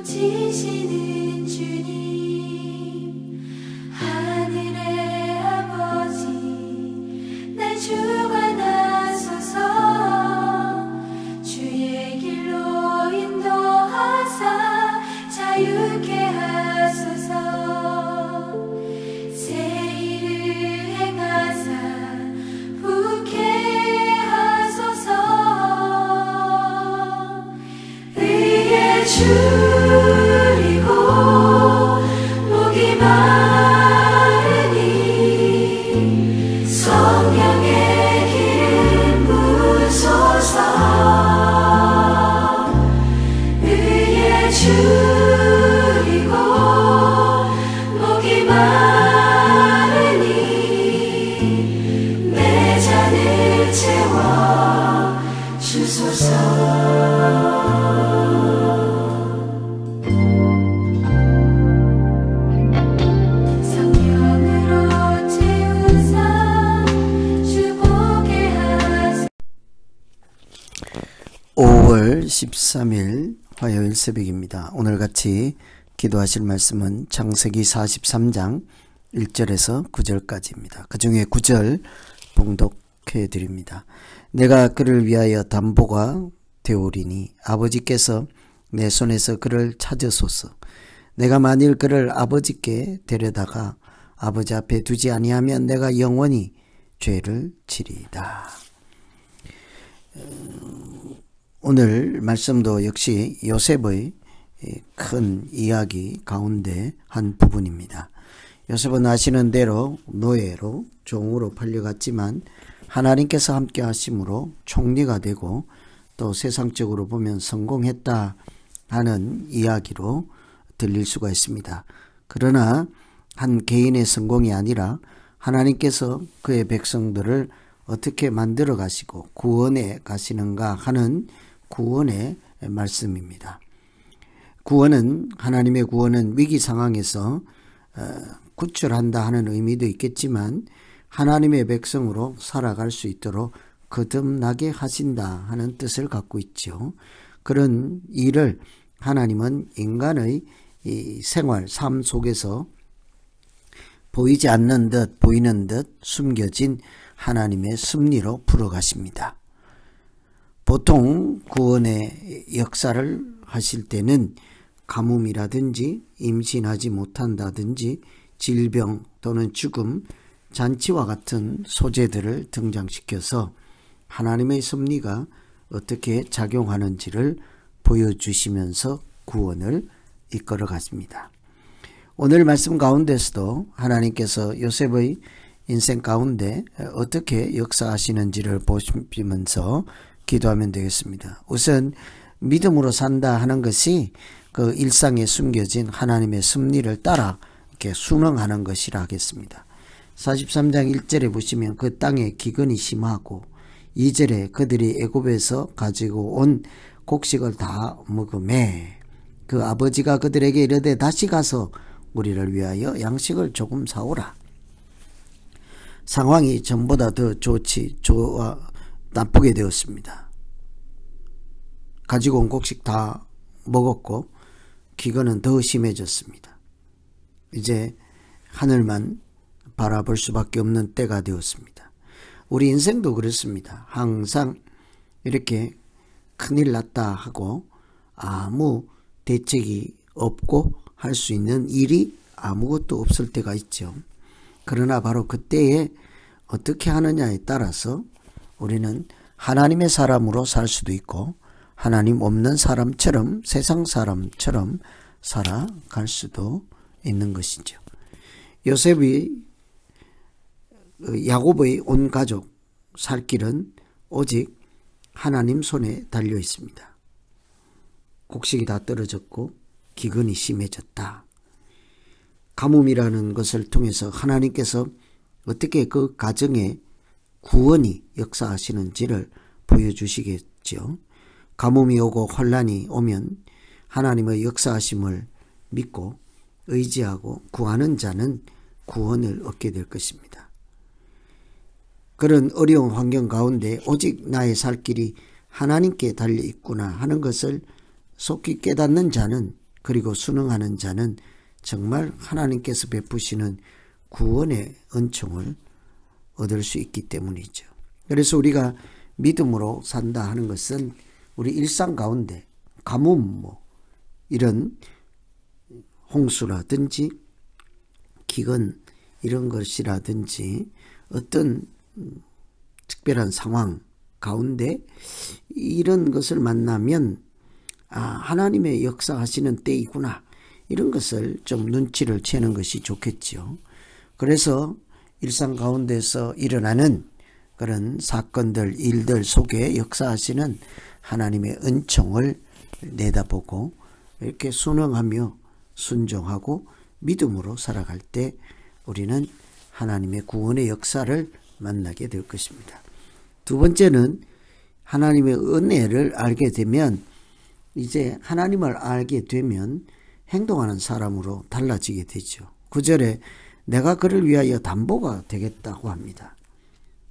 지시는 주님, 하늘의 아버지, 날 주관하소서. 주의 길로 인도하사 자유케 하소서. 새 일을 행하사 부케 하소서. 의의 줄이고 목이 마르니 성령의 기름 부으소서. 의의 줄이고 목이 마르니 내 잔을 채워 주소서. 성령으로 채우사 주보게 하소서. 5월 13일 화요일 새벽입니다. 오늘 같이 기도하실 말씀은 창세기 43장 1절에서 9절까지입니다. 그 중에 9절 봉독해 드립니다. 내가 그를 위하여 담보가 되오리니 아버지께서 내 손에서 그를 찾으소서. 내가 만일 그를 아버지께 데려다가 아버지 앞에 두지 아니하면 내가 영원히 죄를 지리이다. 오늘 말씀도 역시 요셉의 큰 이야기 가운데 한 부분입니다. 요셉은 아시는 대로 노예로 종으로 팔려갔지만 하나님께서 함께 하심으로 총리가 되고 또 세상적으로 보면 성공했다 하는 이야기로 들릴 수가 있습니다. 그러나 한 개인의 성공이 아니라 하나님께서 그의 백성들을 어떻게 만들어 가시고 구원해 가시는가 하는 구원의 말씀입니다. 구원은, 하나님의 구원은 위기 상황에서 구출한다 하는 의미도 있겠지만 하나님의 백성으로 살아갈 수 있도록 거듭나게 하신다 하는 뜻을 갖고 있죠. 그런 일을 하나님은 인간의 이 생활, 삶 속에서 보이지 않는 듯 보이는 듯 숨겨진 하나님의 섭리로 풀어가십니다. 보통 구원의 역사를 하실 때는 가뭄이라든지 임신하지 못한다든지 질병 또는 죽음, 잔치와 같은 소재들을 등장시켜서 하나님의 섭리가 어떻게 작용하는지를 보여주시면서 구원을 이끌어 가십니다. 오늘 말씀 가운데서도 하나님께서 요셉의 인생 가운데 어떻게 역사하시는지를 보시면서 기도하면 되겠습니다. 우선 믿음으로 산다 하는 것이 그 일상에 숨겨진 하나님의 섭리를 따라 이렇게 순응하는 것이라 하겠습니다. 43장 1절에 보시면 그 땅에 기근이 심하고 2절에 그들이 애굽에서 가지고 온 곡식을 다 먹으매 그 아버지가 그들에게 이르되 다시 가서 우리를 위하여 양식을 조금 사오라. 상황이 전보다 더 나쁘게 되었습니다. 가지고 온 곡식 다 먹었고 기근은 더 심해졌습니다. 이제 하늘만 바라볼 수밖에 없는 때가 되었습니다. 우리 인생도 그렇습니다. 항상 이렇게 큰일 났다 하고 아무 대책이 없고 할 수 있는 일이 아무것도 없을 때가 있죠. 그러나 바로 그때에 어떻게 하느냐에 따라서 우리는 하나님의 사람으로 살 수도 있고 하나님 없는 사람처럼, 세상 사람처럼 살아갈 수도 있는 것이죠. 요셉이 야곱의 온 가족 살 길은 오직 하나님 손에 달려 있습니다. 곡식이 다 떨어졌고 기근이 심해졌다. 가뭄이라는 것을 통해서 하나님께서 어떻게 그 가정에 구원이 역사하시는지를 보여주시겠죠. 가뭄이 오고 환란이 오면 하나님의 역사하심을 믿고 의지하고 구하는 자는 구원을 얻게 될 것입니다. 그런 어려운 환경 가운데 오직 나의 살 길이 하나님께 달려 있구나 하는 것을 속히 깨닫는 자는 그리고 순응하는 자는 정말 하나님께서 베푸시는 구원의 은총을 얻을 수 있기 때문이죠. 그래서 우리가 믿음으로 산다 하는 것은 우리 일상 가운데 가뭄 이런 홍수라든지 기근 이런 것이라든지 어떤 특별한 상황 가운데 이런 것을 만나면 하나님의 역사하시는 때이구나, 이런 것을 좀 눈치를 채는 것이 좋겠죠. 그래서 일상 가운데서 일어나는 그런 사건들, 일들 속에 역사하시는 하나님의 은총을 내다보고 이렇게 순응하며 순종하고 믿음으로 살아갈 때 우리는 하나님의 구원의 역사를 만나게 될 것입니다. 두 번째는 하나님의 은혜를 알게 되면, 이제 하나님을 알게 되면 행동하는 사람으로 달라지게 되죠. 9절에 내가 그를 위하여 담보가 되겠다고 합니다.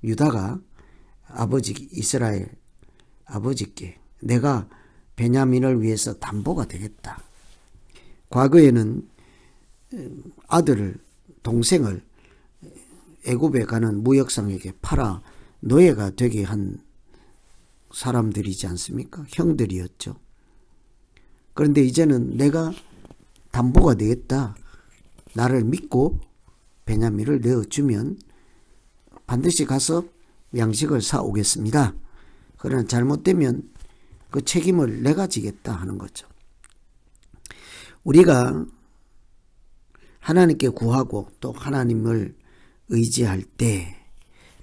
유다가 이스라엘 아버지께 내가 베냐민을 위해서 담보가 되겠다. 과거에는 동생을 애굽에 가는 무역상에게 팔아 노예가 되게 한 사람들이지 않습니까? 형들이었죠. 그런데 이제는 내가 담보가 되겠다. 나를 믿고 베냐민을 내어주면 반드시 가서 양식을 사오겠습니다. 그러나 잘못되면 그 책임을 내가 지겠다 하는 거죠. 우리가 하나님께 구하고 또 하나님을 의지할 때,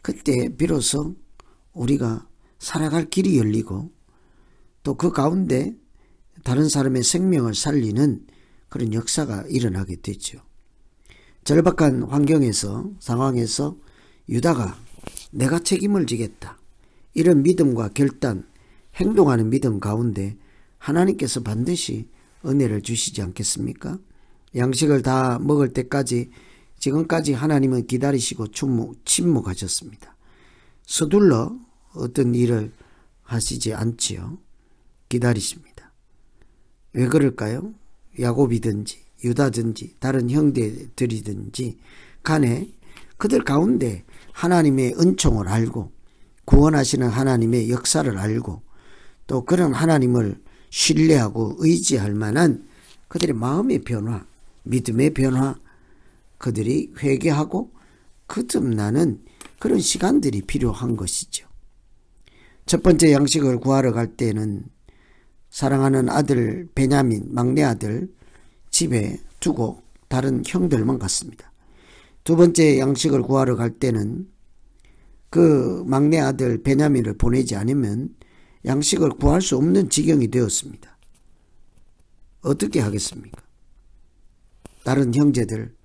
그때 비로소 우리가 살아갈 길이 열리고 또 그 가운데 다른 사람의 생명을 살리는 그런 역사가 일어나게 되죠. 절박한 상황에서 유다가 내가 책임을 지겠다, 이런 믿음과 결단, 행동하는 믿음 가운데 하나님께서 반드시 은혜를 주시지 않겠습니까? 양식을 다 먹을 때까지 지금까지 하나님은 기다리시고 침묵하셨습니다. 서둘러 어떤 일을 하시지 않지요. 기다리십니다. 왜 그럴까요? 야곱이든지 유다든지 다른 형제들이든지 간에 그들 가운데 하나님의 은총을 알고 구원하시는 하나님의 역사를 알고 또 그런 하나님을 신뢰하고 의지할 만한 그들의 마음의 변화, 믿음의 변화, 그들이 회개하고 거듭나는 그런 시간들이 필요한 것이죠. 첫 번째 양식을 구하러 갈 때는 사랑하는 아들 베냐민, 막내 아들 집에 두고 다른 형들만 갔습니다. 두 번째 양식을 구하러 갈 때는 그 막내 아들 베냐민을 보내지 않으면 양식을 구할 수 없는 지경이 되었습니다. 어떻게 하겠습니까? 다른 형제들,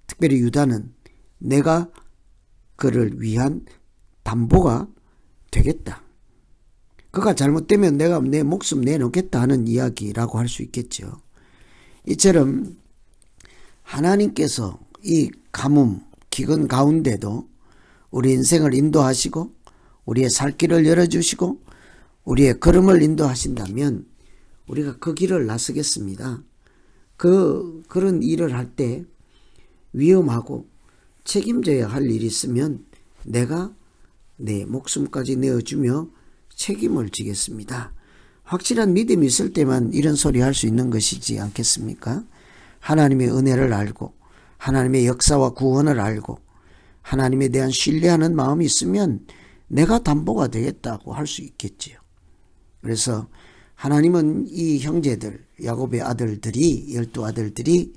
특별히 유다는 내가 그를 위한 담보가 되겠다. 그가 잘못되면 내가 내 목숨 내놓겠다 하는 이야기라고 할 수 있겠죠. 이처럼 하나님께서 이 가뭄, 기근 가운데도 우리 인생을 인도하시고 우리의 살 길을 열어주시고 우리의 걸음을 인도하신다면 우리가 그 길을 나서겠습니다. 그런 일을 할 때 위험하고 책임져야 할 일이 있으면 내가 내 목숨까지 내어주며 책임을 지겠습니다. 확실한 믿음이 있을 때만 이런 소리 할 수 있는 것이지 않겠습니까? 하나님의 은혜를 알고 하나님의 역사와 구원을 알고 하나님에 대한 신뢰하는 마음이 있으면 내가 담보가 되겠다고 할 수 있겠지요. 그래서 하나님은 이 형제들, 야곱의 아들들이, 12아들들이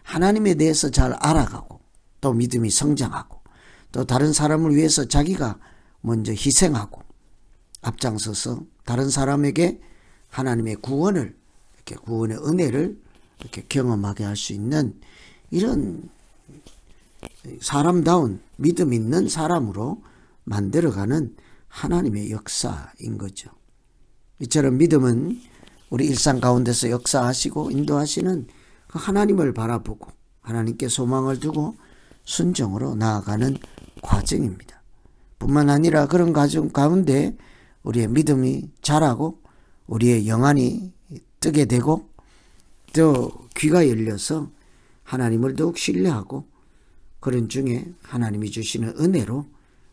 하나님에 대해서 잘 알아가고 또 믿음이 성장하고 또 다른 사람을 위해서 자기가 먼저 희생하고 앞장서서 다른 사람에게 하나님의 구원을, 이렇게 구원의 은혜를 이렇게 경험하게 할 수 있는 이런 사람다운 믿음 있는 사람으로 만들어가는 하나님의 역사인 거죠. 이처럼 믿음은 우리 일상 가운데서 역사하시고 인도하시는 그 하나님을 바라보고 하나님께 소망을 두고 순종으로 나아가는 과정입니다. 뿐만 아니라 그런 과정 가운데 우리의 믿음이 자라고 우리의 영안이 뜨게 되고 더 귀가 열려서 하나님을 더욱 신뢰하고 그런 중에 하나님이 주시는 은혜로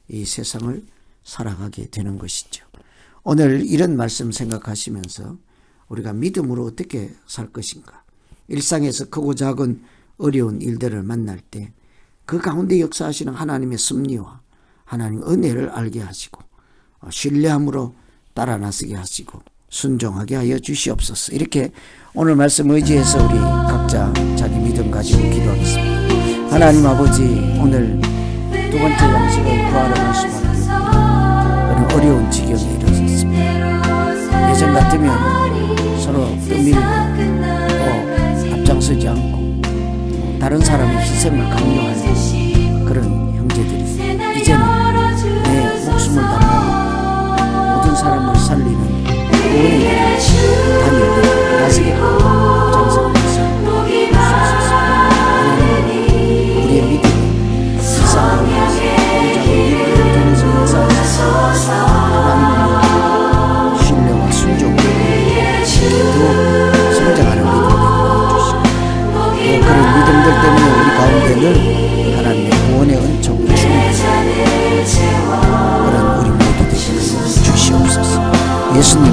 이 세상을 살아가게 되는 것이죠. 오늘 이런 말씀 생각하시면서 우리가 믿음으로 어떻게 살 것인가, 일상에서 크고 작은 어려운 일들을 만날 때 그 가운데 역사하시는 하나님의 섭리와 하나님의 은혜를 알게 하시고 신뢰함으로 따라 나서게 하시고 순종하게 하여 주시옵소서. 이렇게 오늘 말씀 의지해서 우리 각자 자기 믿음 가지고 기도하겠습니다. 하나님 아버지, 오늘 두 번째 양식을 구하려는 수밖에 없는 어려운 지경에 이르렀습니다. 예전 같으면 서로 떠밀고 또 앞장서지 않고 다른 사람의 희생을 강요하는 그런 형제들이 이제는 내 목숨을 담는 모든 사람을 살리는 구원의 단위를 나서게 하고 앞장서면서 주옵소서. 하나님, 우리의 믿음이 이 세상을 공작을 통해서 역사하셔서 하나님의 신뢰와 순종으로 더욱 성장하는 믿음이 되어주시고 또 그런 믿음들 때문에 우리 가운데 늘 하나님의 구원의 은총을 충만하시고 그런 우리 모두 되게 주시옵소서. 예수님